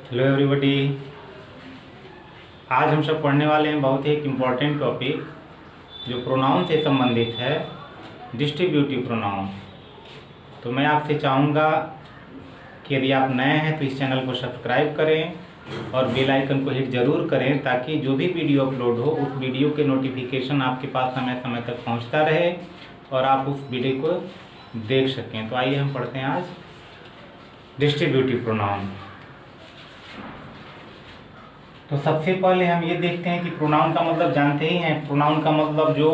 Hello everybody. आज हम सब पढ़ने वाले हैं बहुत ही एक इम्पॉर्टेंट टॉपिक जो प्रोनाउन से संबंधित है, डिस्ट्रीब्यूटिव प्रोनाउन। तो मैं आपसे चाहूँगा कि यदि आप नए हैं तो इस चैनल को सब्सक्राइब करें और बेल आइकन को हिट ज़रूर करें ताकि जो भी वीडियो अपलोड हो उस वीडियो के नोटिफिकेशन आपके पास समय समय तक पहुँचता रहे और आप उस वीडियो को देख सकें। तो आइए हम पढ़ते हैं आज डिस्ट्रीब्यूटिव प्रोनाउन। तो सबसे पहले हम ये देखते हैं कि प्रोनाउन का मतलब जानते ही हैं। प्रोनाउन का मतलब जो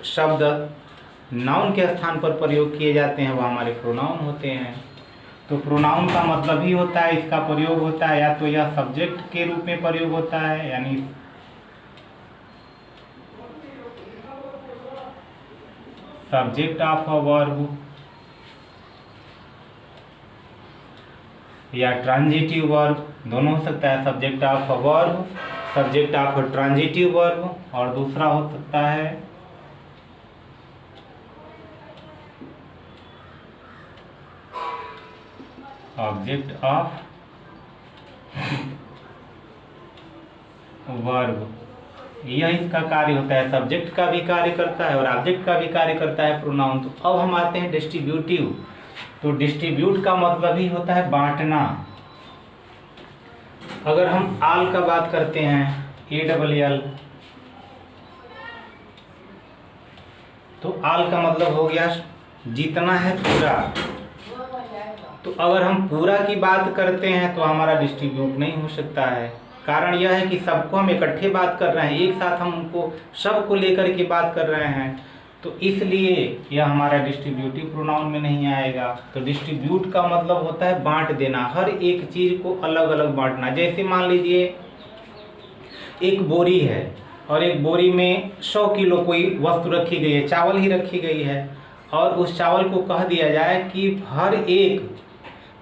शब्द नाउन के स्थान पर प्रयोग किए जाते हैं वह हमारे प्रोनाउन होते हैं। तो प्रोनाउन का मतलब ही होता है, इसका प्रयोग होता है या तो यह सब्जेक्ट के रूप में प्रयोग होता है, यानी सब्जेक्ट ऑफ अ वर्ब, या ट्रांजिटिव वर्ब, दोनों हो सकता है। Subject of a verb, subject of a transitive verb, और दूसरा हो सकता है ऑब्जेक्ट ऑफ वर्ब। यह इसका कार्य होता है, सब्जेक्ट का भी कार्य करता है और ऑब्जेक्ट का भी कार्य करता है प्रोनाउन। तो अब हम आते हैं डिस्ट्रीब्यूटिव। तो डिस्ट्रीब्यूट का मतलब ही होता है बांटना। अगर हम आल का बात करते हैं, ALL, तो आल का मतलब हो गया जितना है पूरा। तो अगर हम पूरा की बात करते हैं तो हमारा डिस्ट्रीब्यूट नहीं हो सकता है। कारण यह है कि सबको हम इकट्ठे बात कर रहे हैं, एक साथ हम उनको सबको लेकर के बात कर रहे हैं, तो इसलिए यह हमारा डिस्ट्रीब्यूटिव प्रोनाउन में नहीं आएगा। तो डिस्ट्रीब्यूट का मतलब होता है बांट देना, हर एक चीज़ को अलग अलग बांटना। जैसे मान लीजिए एक बोरी है और एक बोरी में 100 किलो कोई वस्तु रखी गई है, चावल ही रखी गई है, और उस चावल को कह दिया जाए कि हर एक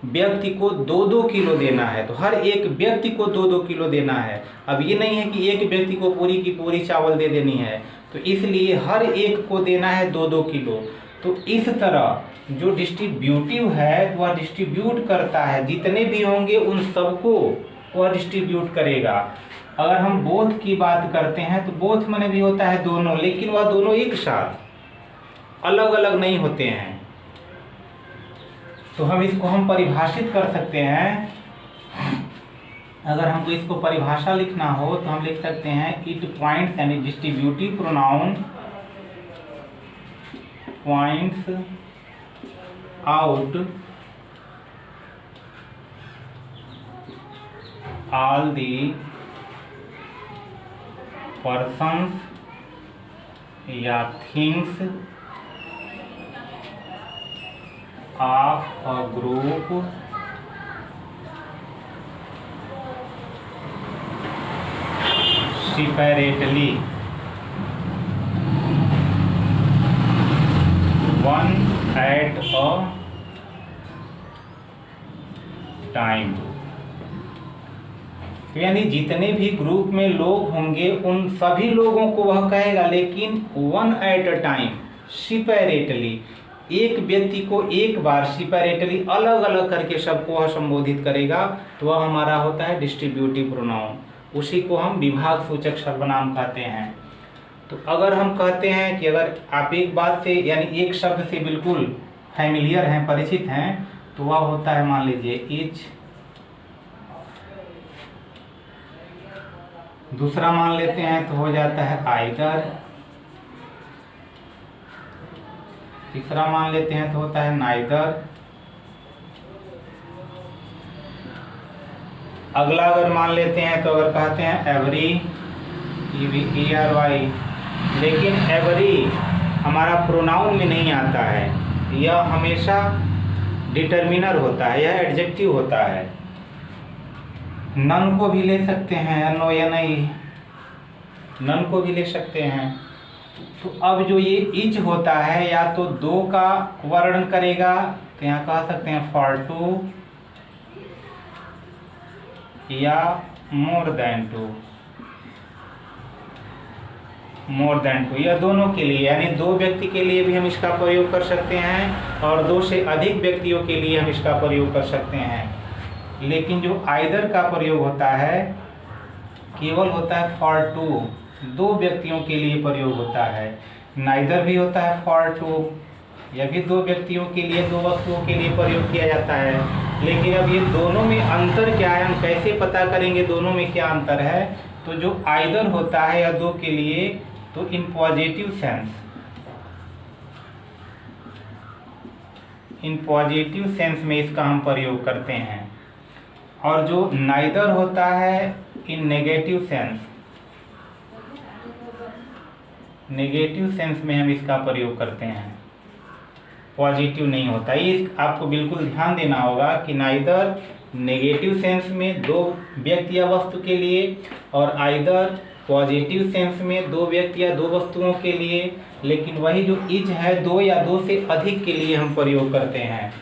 व्यक्ति को 2-2 किलो देना है। तो हर एक व्यक्ति को 2-2 किलो देना है। अब ये नहीं है कि एक व्यक्ति को पूरी की पूरी चावल दे देनी है, तो इसलिए हर एक को देना है 2-2 किलो। तो इस तरह जो डिस्ट्रीब्यूटिव है वह डिस्ट्रीब्यूट करता है, जितने भी होंगे उन सबको वह डिस्ट्रीब्यूट करेगा। अगर हम बोथ की बात करते हैं तो बोथ माने भी होता है दोनों, लेकिन वह दोनों एक साथ अलग अलग नहीं होते हैं। तो हम परिभाषित कर सकते हैं। अगर हमको इसको परिभाषा लिखना हो तो हम लिख सकते हैं इट पॉइंट्स, यानी distributive pronoun points out all the persons या things of a group separately, one at a time। तो यानी जितने भी ग्रुप में लोग होंगे उन सभी लोगों को वह कहेगा, लेकिन one at a time, separately, एक व्यक्ति को एक बार सेपरेटली अलग अलग करके सबको वह संबोधित करेगा। तो वह हमारा होता है डिस्ट्रीब्यूटिव प्रोनाउन। उसी को हम विभाग सूचक सर्वनाम कहते हैं। तो अगर हम कहते हैं कि अगर आप एक बात से यानी एक शब्द से बिल्कुल फैमिलियर हैं, परिचित हैं, तो वह होता है, मान लीजिए इच। दूसरा मान लेते हैं तो हो जाता है आइदर। तीसरा मान लेते हैं तो होता है नाइदर। अगला अगर मान लेते हैं तो अगर कहते हैं एवरी, EVERY, लेकिन एवरी हमारा प्रोनाउन में नहीं आता है, यह हमेशा डिटर्मिनर होता है, यह एडजेक्टिव होता है। नन को भी ले सकते हैं, नो या नहीं, नन को भी ले सकते हैं। तो अब जो ये इच होता है या तो दो का वर्णन करेगा, तो यहाँ कह सकते हैं फॉर टू या मोर देन टू, यह दोनों के लिए, यानी दो व्यक्ति के लिए भी हम इसका प्रयोग कर सकते हैं और दो से अधिक व्यक्तियों के लिए हम इसका प्रयोग कर सकते हैं। लेकिन जो आइदर का प्रयोग होता है केवल होता है फॉर टू, दो व्यक्तियों के लिए प्रयोग होता है। नाइदर भी होता है फॉर टू, यह भी दो व्यक्तियों के लिए, दो वस्तुओं के लिए प्रयोग किया जाता है। लेकिन अब ये दोनों में अंतर क्या है, हम कैसे पता करेंगे दोनों में क्या अंतर है? तो जो आइदर होता है या दो के लिए, तो इन पॉजिटिव सेंस में इसका हम प्रयोग करते हैं, और जो नाइदर होता है इन नेगेटिव सेंस में हम इसका प्रयोग करते हैं, पॉजिटिव नहीं होता। ये आपको बिल्कुल ध्यान देना होगा कि नाइदर नेगेटिव सेंस में दो व्यक्ति या वस्तु के लिए, और आइदर पॉजिटिव सेंस में दो व्यक्ति या दो वस्तुओं के लिए। लेकिन वही जो इज है दो या दो से अधिक के लिए हम प्रयोग करते हैं।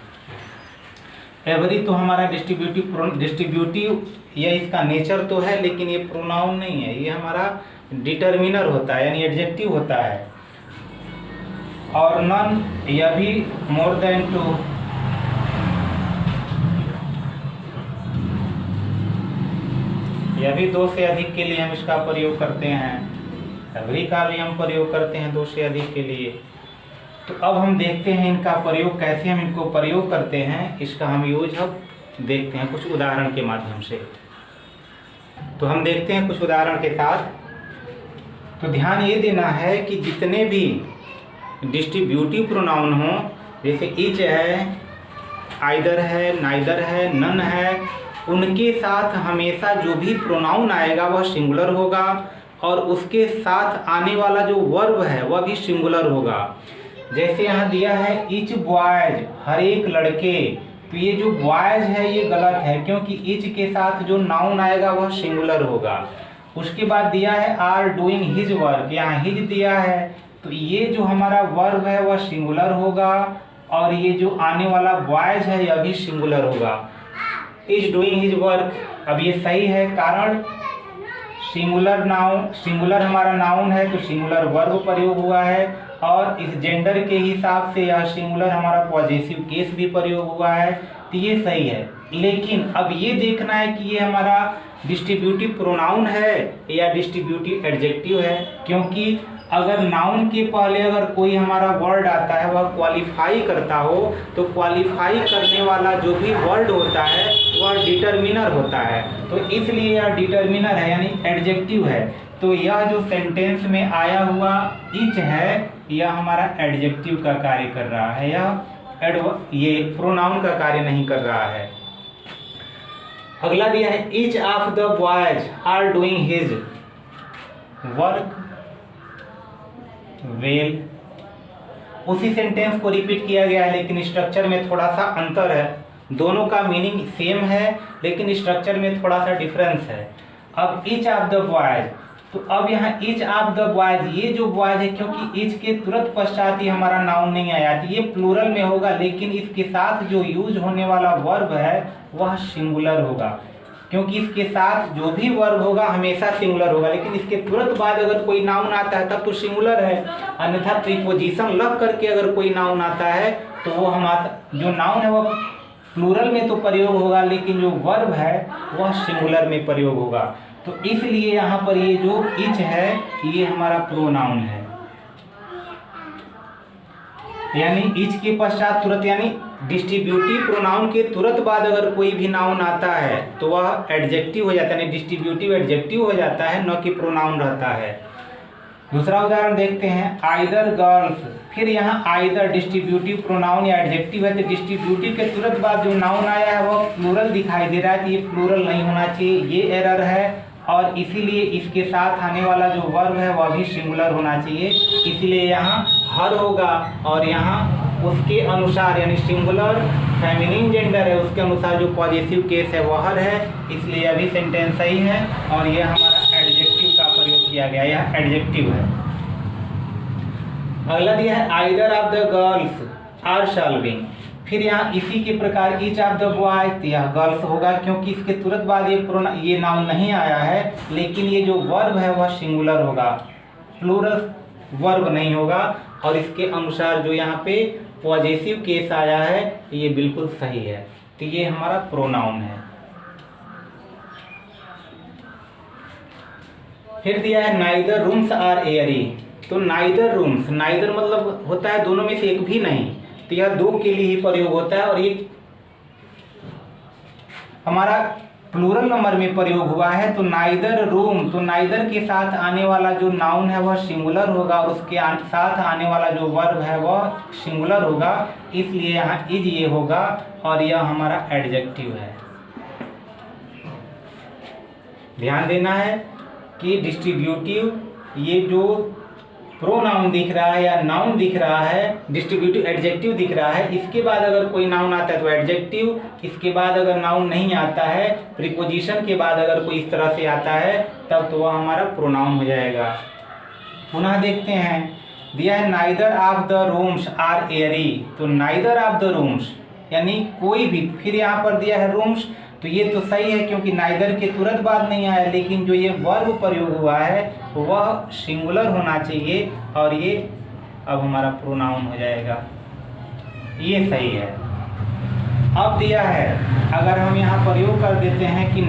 एवरी तो हमारा डिस्ट्रीब्यूटिव या इसका नेचर तो है, लेकिन ये प्रोनाउन नहीं है, ये हमारा डिटर्मिनर होता है, यानी एडजेक्टिव होता है। और नन, यह भी मोर देन टू, यह भी दो से अधिक के लिए हम इसका प्रयोग करते हैं। एवरी का भी हम प्रयोग करते हैं दो से अधिक के लिए। तो अब हम देखते हैं इनका प्रयोग कैसे हम इनको प्रयोग करते हैं, इसका हम यूज अब देखते हैं कुछ उदाहरण के माध्यम से। तो हम देखते हैं कुछ उदाहरण के साथ। तो ध्यान ये देना है कि जितने भी डिस्ट्रीब्यूटिव प्रोनाउन हों, जैसे ईच है, आइदर है, नाइदर है, नन है, उनके साथ हमेशा जो भी प्रोनाउन आएगा वह सिंगुलर होगा, और उसके साथ आने वाला जो वर्ब है वह भी सिंगुलर होगा। जैसे यहाँ दिया है ईच बॉयज, हर एक लड़के, तो ये जो बॉयज है ये गलत है, क्योंकि ईच के साथ जो नाउन आएगा वह सिंगुलर होगा। उसके बाद दिया है आर डूइंग हिज वर्क, यहाँ हिज दिया है, तो ये जो हमारा वर्ब है वह सिंगुलर होगा, और ये जो आने वाला बॉयज है यह भी सिंगुलर होगा। इज डूइंग हिज वर्क, अब ये सही है, कारण सिंगुलर हमारा नाउन है तो सिंगुलर वर्ब प्रयोग हुआ है, और इस जेंडर के हिसाब से यह सिंगुलर हमारा पॉजेसिव केस भी प्रयोग हुआ है, तो ये सही है। लेकिन अब ये देखना है कि ये हमारा डिस्ट्रीब्यूटिव प्रोनाउन है या डिस्ट्रीब्यूटिव एडजेक्टिव है, क्योंकि अगर नाउन के पहले अगर कोई हमारा वर्ड आता है वह क्वालिफाई करता हो, तो क्वालिफाई करने वाला जो भी वर्ड होता है वह डिटर्मिनर होता है, तो इसलिए यह डिटर्मिनर है, यानी एडजेक्टिव है। तो यह जो सेंटेंस में आया हुआ इच है यह हमारा एडजेक्टिव का कार्य कर रहा है, ये प्रोनाउन का कार्य नहीं कर रहा है। अगला दिया है each of the boys are doing his work well, उसी सेंटेंस को रिपीट किया गया है, लेकिन स्ट्रक्चर में थोड़ा सा अंतर है। दोनों का मीनिंग सेम है, लेकिन स्ट्रक्चर में थोड़ा सा डिफरेंस है। अब ईच ऑफ द बॉयज, तो अब यहाँ ईच ऑफ द बॉयज, ये जो बॉयज है, क्योंकि ईच के तुरंत पश्चात ही हमारा नाउन नहीं आया, तो ये प्लूरल में होगा, लेकिन इसके साथ जो यूज होने वाला वर्ब है वह सिंगुलर होगा, क्योंकि इसके साथ जो भी वर्ब होगा हमेशा सिंगुलर होगा। लेकिन इसके तुरंत बाद अगर कोई नाउन आता है तब तो सिंगुलर है, अन्यथा प्रीपोजिशन लग करके अगर कोई नाउन आता है तो वो हमारा जो नाउन है वह प्लूरल में तो प्रयोग होगा, लेकिन जो वर्ब है वह सिंगुलर में प्रयोग होगा। तो इसलिए यहाँ पर ये जो इच है ये हमारा प्रोनाउन है, यानी इच के पश्चात तुरंत, यानी डिस्ट्रीब्यूटिव प्रोनाउन के तुरंत बाद अगर कोई भी नाउन आता है तो वह एडजेक्टिव हो जाता है, यानी डिस्ट्रीब्यूटिव एडजेक्टिव हो जाता है, न कि प्रोनाउन रहता है। दूसरा उदाहरण देखते हैं आइदर गर्ल्स, फिर यहाँ आइदर डिस्ट्रीब्यूटिव प्रोनाउन या एडजेक्टिव है, तो डिस्ट्रीब्यूटिव के तुरंत बाद जो नाउन आया है वह प्लूरल दिखाई दे रहा है, तो ये प्लूरल नहीं होना चाहिए, ये एरर है, और इसीलिए इसके साथ आने वाला जो वर्ब है वह भी सिंगुलर होना चाहिए, इसलिए यहाँ हर होगा, और यहाँ उसके अनुसार यानी सिंगुलर फेमिनिन जेंडर है उसके अनुसार जो पॉजिटिव केस है वह हर है, इसलिए अभी सेंटेंस सही है, और यह हमारा एडजेक्टिव का प्रयोग किया गया, यह एडजेक्टिव है। अगला दिया है either of the girls are solving, फिर यहाँ इसी के प्रकार ईच ऑफ द बॉयज, यह गर्ल्स होगा, क्योंकि इसके तुरंत बाद ये नाउन नहीं आया है, लेकिन ये जो वर्ब है वह सिंगुलर होगा, प्लूरल वर्ब नहीं होगा, और इसके अनुसार जो यहाँ पे पॉजेसिव केस आया है ये बिल्कुल सही है, तो ये हमारा प्रोनाउन है। फिर दिया है नाइदर रूम्स आर एयरी। तो नाइदर रूम्स, नाइदर मतलब होता है दोनों में से एक भी नहीं, तो यह दो के लिए ही प्रयोग होता है और ये हमारा प्लूरल नंबर में प्रयोग हुआ है। तो नाइदर रूम, तो नाइदर के साथ आने वाला जो नाउन है वह सिंगुलर होगा और उसके साथ आने वाला जो वर्ब है वह सिंगुलर होगा, इसलिए यहाँ इज ये होगा और यह हमारा एडजेक्टिव है। ध्यान देना है कि डिस्ट्रीब्यूटिव, ये जो प्रोनाउन दिख रहा है या नाउन दिख रहा है, डिस्ट्रीब्यूटिव एडजेक्टिव दिख रहा है, इसके बाद अगर कोई नाउन आता है तो एडजेक्टिव, इसके बाद अगर नाउन नहीं आता है, प्रीपोजिशन के बाद अगर कोई इस तरह से आता है तब तो वह हमारा प्रोनाउन हो जाएगा। पुनः देखते हैं, दिया है neither of the rooms are airy. तो नाइदर ऑफ द रूम्स यानी कोई भी, फिर यहाँ पर दिया है रूम्स, तो ये तो सही है क्योंकि नाइदर के तुरंत बाद नहीं आया, लेकिन जो ये वर्ब प्रयोग हुआ है वह सिंगुलर होना चाहिए और ये अब हमारा प्रोनाउन हो जाएगा, ये सही है। अब दिया है, अगर हम यहाँ प्रयोग कर देते हैं कि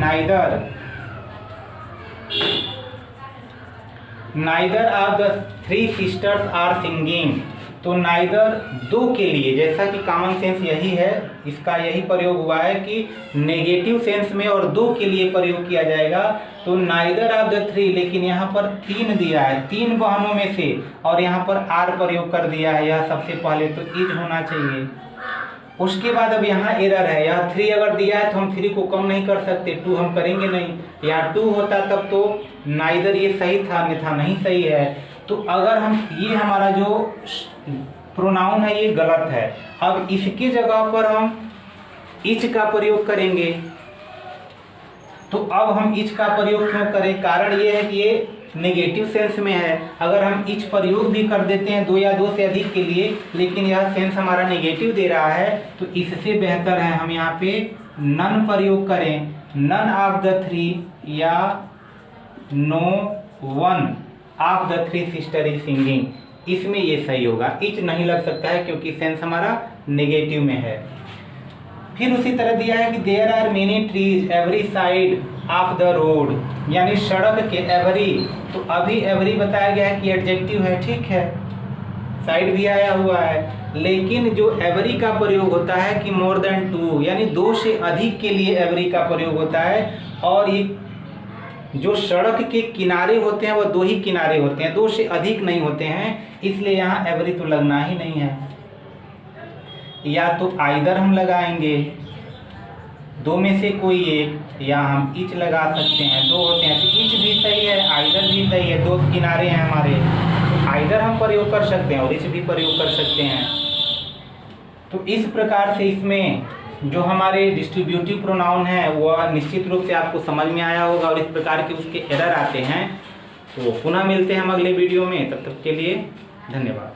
neither of the three sisters are singing. तो नाइदर दो के लिए, जैसा कि कॉमन सेंस यही है, इसका यही प्रयोग हुआ है कि नेगेटिव सेंस में और दो के लिए प्रयोग किया जाएगा। तो नाइदर ऑफ द थ्री, लेकिन यहाँ पर तीन दिया है, तीन बहनों में से, और यहाँ पर आर प्रयोग कर दिया है, यह सबसे पहले तो इज होना चाहिए। उसके बाद अब यहाँ एरर है, यह थ्री अगर दिया है तो हम थ्री को कम नहीं कर सकते, टू हम करेंगे नहीं, यहाँ टू होता तब तो नाइदर ये सही था, अन्यथा नहीं सही है। तो अगर हम, ये हमारा जो प्रोनाउन है ये गलत है, अब इसकी जगह पर हम इच का प्रयोग करेंगे। तो अब हम इच का प्रयोग क्यों करें, कारण ये है कि ये नेगेटिव सेंस में है। अगर हम इच प्रयोग भी कर देते हैं दो या दो से अधिक के लिए, लेकिन यह सेंस हमारा नेगेटिव दे रहा है, तो इससे बेहतर है हम यहाँ पे नन प्रयोग करें, नन ऑफ द थ्री या no one of the three sister is singing, इसमें ये सही होगा। इच नहीं लग सकता है क्योंकि सेंस हमारा नेगेटिव में है। फिर उसी तरह दिया है कि there are many trees every side of the road, यानी सड़क के एवरी, तो अभी एवरी बताया गया है कि एडजेक्टिव है, ठीक है, साइड भी आया हुआ है, लेकिन जो एवरी का प्रयोग होता है कि मोर देन टू, यानी दो से अधिक के लिए एवरी का प्रयोग होता है। और ये जो सड़क के किनारे होते हैं वह दो ही किनारे होते हैं, दो से अधिक नहीं होते हैं, इसलिए यहाँ एवरी तो लगना ही नहीं है। या तो आइदर हम लगाएंगे दो में से कोई एक, या हम इच लगा सकते हैं, दो होते हैं तो इच भी सही है, आइदर भी सही है, दो किनारे हैं हमारे, तो आइदर हम प्रयोग कर सकते हैं और इच भी प्रयोग कर सकते हैं। तो इस प्रकार से इसमें जो हमारे डिस्ट्रीब्यूटिव प्रोनाउन है वह निश्चित रूप से आपको समझ में आया होगा और इस प्रकार के उसके एरर आते हैं। तो पुनः मिलते हैं हम अगले वीडियो में, तब तक के लिए धन्यवाद।